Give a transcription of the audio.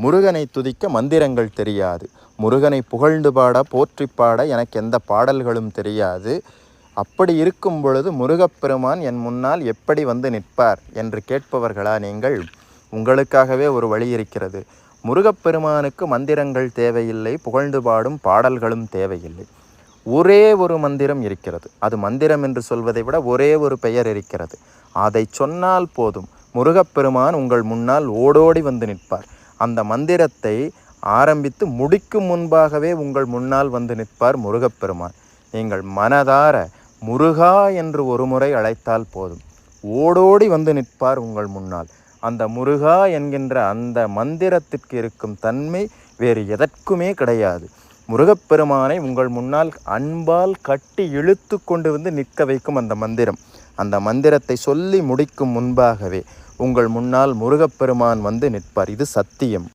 முருகனை துதிக்க மந்திரங்கள் தெரியாது, முருகனை புகழ்ந்து பாட போற்றி பாட எனக்கு எந்த பாடல்களும் தெரியாது. அப்படி இருக்கும் பொழுது முருகப்பெருமான் என் முன்னால் எப்படி வந்து நிற்பார் என்று கேட்பவர்களா நீங்கள்? உங்களுக்காகவே ஒரு வழி இருக்கிறது. முருகப்பெருமானுக்கு மந்திரங்கள் தேவையில்லை, புகழ்ந்து பாடும் பாடல்களும் தேவையில்லை. ஒரே ஒரு மந்திரம் இருக்கிறது. அது மந்திரம் என்று சொல்வதை விட ஒரே ஒரு பெயர் இருக்கிறது. அதை சொன்னால் போதும், முருகப்பெருமான் உங்கள் முன்னால் ஓடோடி வந்து நிற்பார். அந்த மந்திரத்தை ஆரம்பித்து முடிக்கும் முன்பாகவே உங்கள் முன்னால் வந்து நிற்பார் முருகப்பெருமான். நீங்கள் மனதார முருகா என்று ஒரு முறை அழைத்தால் போதும், ஓடோடி வந்து நிற்பார் உங்கள் முன்னால். அந்த முருகா என்கின்ற அந்த மந்திரத்திற்கு இருக்கும் தன்மை வேறு எதற்குமே கிடையாது. முருகப்பெருமானை உங்கள் முன்னால் அன்பால் கட்டி இழுத்து கொண்டு வந்து நிற்க வைக்கும் அந்த மந்திரம். அந்த மந்திரத்தை சொல்லி முடிக்கும் முன்பாகவே உங்கள் முன்னால் முருகப்பெருமான் வந்து நிற்பார். இது சத்தியம்.